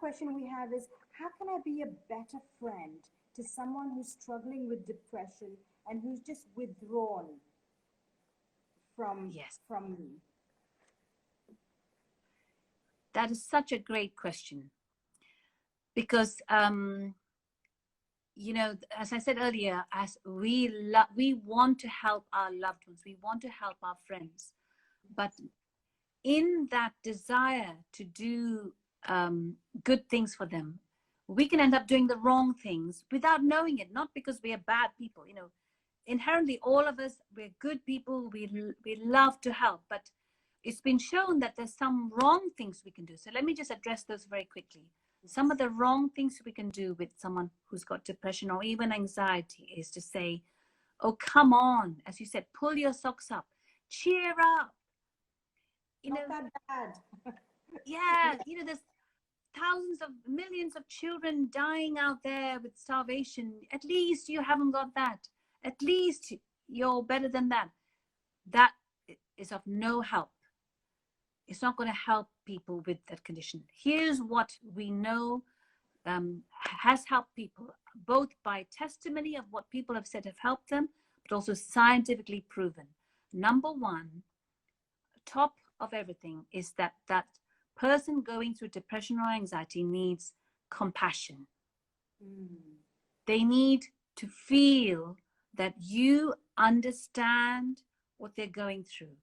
question we have is, how can I be a better friend to someone who's struggling with depression and who's just withdrawn from Yes, me? that is such a great question, because you know, as I said earlier, as we want to help our loved ones, we want to help our friends, but in that desire to do good things for them, we can end up doing the wrong things without knowing it. Not because we are bad people, you know. Inherently, all of us, we're good people. We love to help, but it's been shown that there's some wrong things we can do. So let me just address those very quickly. Some of the wrong things we can do with someone who's got depression or even anxiety is to say, "Oh, come on," as you said, pull your socks up, cheer up. You Not know, that bad. yeah, you know, there's thousands of millions of children dying out there with starvation. At least you haven't got that. At least you're better than that. That is of no help. It's not going to help people with that condition. Here's what we know has helped people, both by testimony of what people have said have helped them, but also scientifically proven. Number one, top of everything, is that that person going through depression or anxiety needs compassion. They need to feel that you understand what they're going through.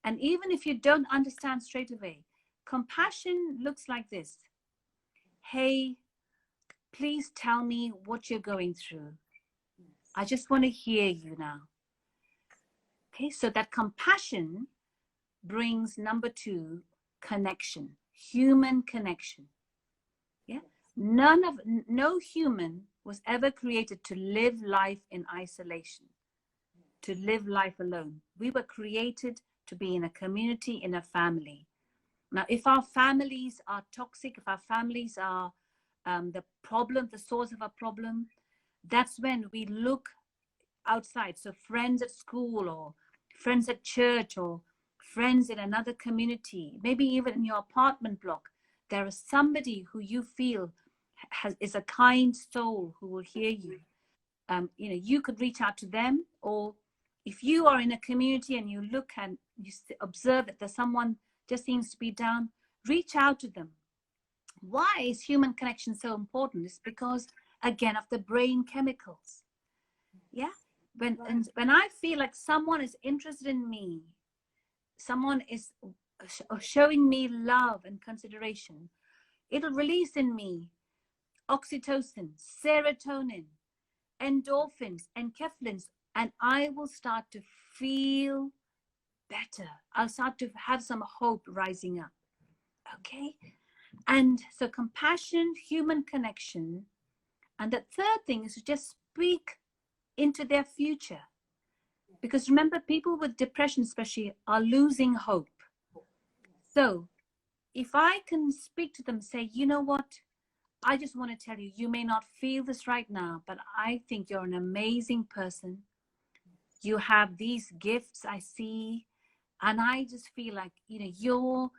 And even if you don't understand straight away, compassion looks like this: "Hey, please tell me what you're going through. I just want to hear you now." Okay, so that compassion brings, number two, connection, human connection. Yeah, no human was ever created to live life in isolation, to live life alone. We were created to be in a community, in a family. Now, if our families are toxic, if our families are the problem, the source of our problem, that's when we look outside. So friends at school, or friends at church, or friends in another community, maybe even in your apartment block, there is somebody who you feel is a kind soul who will hear you. You know, you could reach out to them, or if you are in a community and you look and you observe that there's someone just seems to be down, reach out to them. Why is human connection so important? It's because, again, of the brain chemicals. Yeah, when I feel like someone is interested in me, someone is showing me love and consideration, it'll release in me oxytocin, serotonin, endorphins, and enkephalins, and I will start to feel better. I'll start to have some hope rising up. Okay? And so compassion, human connection. And the third thing is to just speak into their future. Because remember, people with depression especially are losing hope. So if I can speak to them, say, "You know what? I just want to tell you, you may not feel this right now, but I think you're an amazing person. You have these gifts I see, and I just feel like, you know,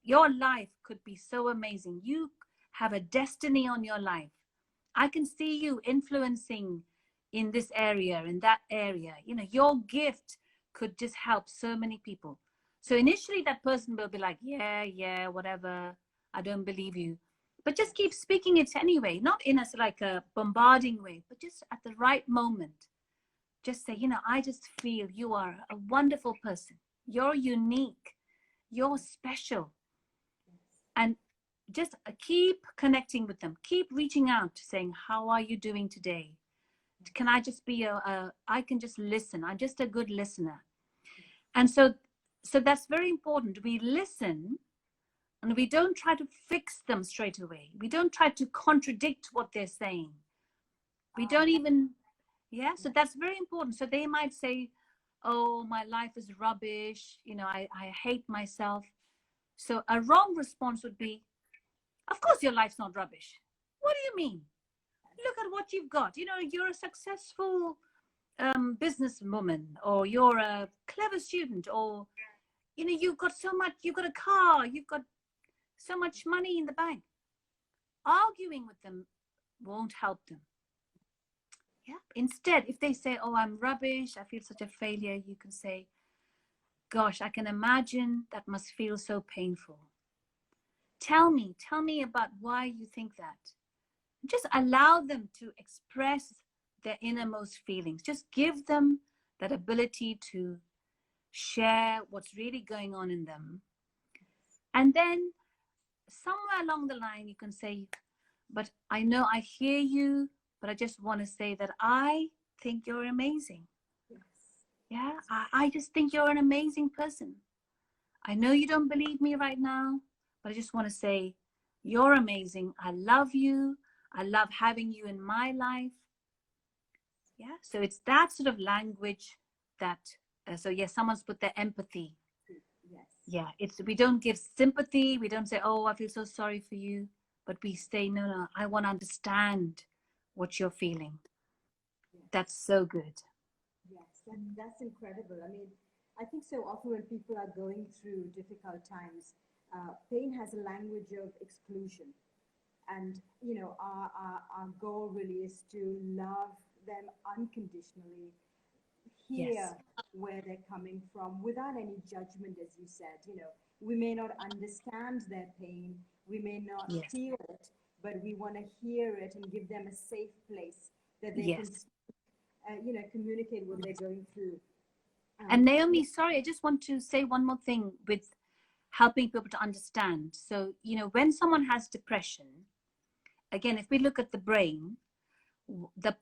your life could be so amazing. You have a destiny on your life. I can see you influencing in this area, in that area. You know, your gift could just help so many people." So initially that person will be like, yeah, whatever, I don't believe you. But just keep speaking it anyway, not in like a bombarding way, but just at the right moment. Just say, "You know, I just feel you are a wonderful person. You're unique. You're special." And just keep connecting with them. Keep reaching out, saying, "How are you doing today? Can I just be I can just listen. I'm just a good listener." And so that's very important. We listen, and we don't try to fix them straight away. We don't try to contradict what they're saying. We don't even, yeah, so that's very important. So they might say, "Oh, my life is rubbish. You know, I hate myself." So a wrong response would be, "Of course your life's not rubbish. What do you mean? Look at what you've got. You know, you're a successful businesswoman, or you're a clever student, or, you know, you've got so much, you've got a car, you've got so much money in the bank. arguing with them won't help them. Yeah. Instead, if they say, oh, I'm rubbish, I feel such a failure, you can say, gosh, I can imagine that must feel so painful. Tell me about why you think that. Just allow them to express their innermost feelings. Just give them that ability to share what's really going on in them. And then somewhere along the line, you can say, but I know I hear you, but I just want to say that I think you're amazing. Yes. Yeah, I just think you're an amazing person. I know you don't believe me right now, but I just want to say you're amazing. I love you. I love having you in my life. Yeah, so it's that sort of language that, so yes, someone's put their empathy. Yes. Yeah, we don't give sympathy. We don't say, oh, I feel so sorry for you. But we say, no, I want to understand what you're feeling. Yes. That's so good. Yes, that's incredible. I mean, I think so often when people are going through difficult times, pain has a language of exclusion. And, our goal really is to love them unconditionally, Yes, hear where they're coming from without any judgment, as you said. We may not understand their pain, we may not yes, feel it, but we want to hear it and give them a safe place that they can, yes. communicate what they're going through. And Yeah, Naomi, sorry, I just want to say one more thing with helping people to understand. So, when someone has depression, again, if we look at the brain, the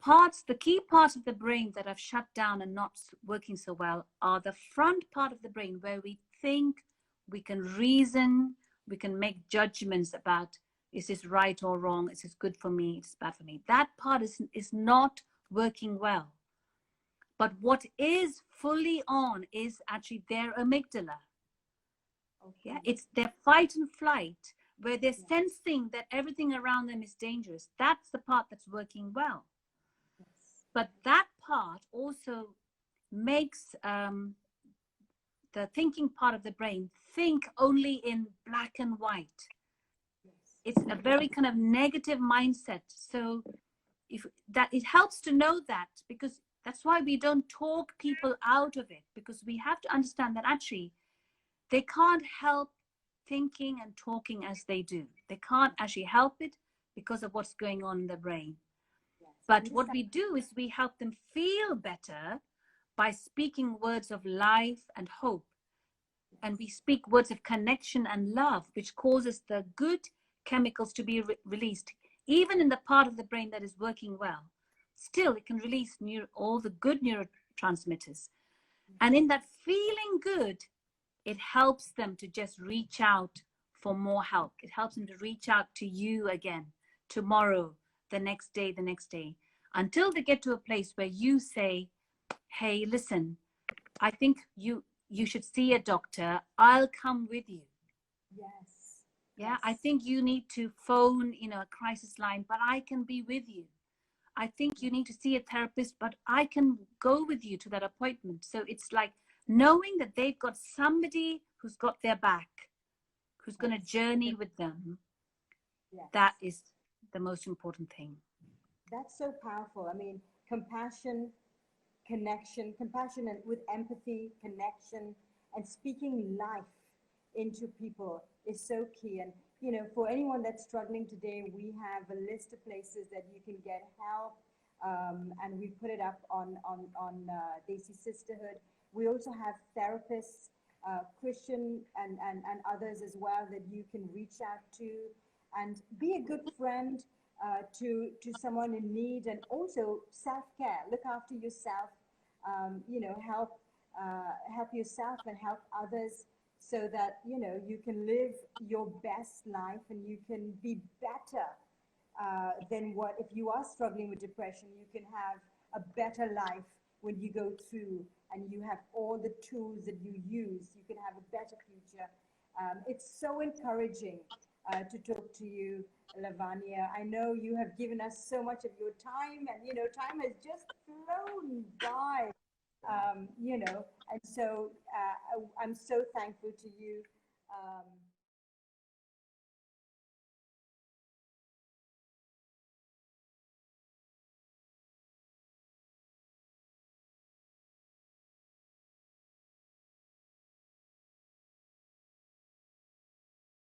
key parts of the brain that have shut down and not working so well are the front part of the brain where we think, we can reason, we can make judgments about, is this right or wrong? Is this good for me? Is this bad for me? That part is not working well. But what is fully on is actually their amygdala. Yeah, okay. it's their fight and flight, where they're Yeah, sensing that everything around them is dangerous. That's the part that's working well. yes, But that part also makes the thinking part of the brain think only in black and white. yes, It's a very kind of negative mindset. So if that, it helps to know that, because that's why we don't talk people out of it, because we have to understand that actually they can't help thinking and talking as they do. They can't actually help it because of what's going on in the brain. yes. But what Understand. we do is we help them feel better by speaking words of life and hope. And we speak words of connection and love, which causes the good chemicals to be released, even in the part of the brain that is working well. Still, it can release all the good neurotransmitters. And in that feeling good, it helps them to just reach out for more help. It helps them to reach out to you again, tomorrow, the next day, until they get to a place where you say, hey, listen, I think you should see a doctor. I'll come with you. Yes, Yeah, I yes, think you need to phone, a crisis line, but I can be with you. I think you yes, need to see a therapist, but I can go with you to that appointment. So it's like knowing that they've got somebody who's got their back, who's going to yes, journey with them. That yes. is the most important thing. That's so powerful. I mean, compassion and with empathy, connection, and speaking life into people is so key. And for anyone that's struggling today, we have a list of places that you can get help, and we put it up on Desi Sisterhood. We also have therapists, Christian and others as well that you can reach out to, and be a good friend to someone in need, and also self-care. Look after yourself, help yourself and help others, so that you can live your best life and you can be better than what, if you are struggling with depression, you can have a better life when you go through and you have all the tools that you use. You can have a better future. It's so encouraging to talk to you, Lavanya. I know you have given us so much of your time, and time has just flown by. And so I'm so thankful to you.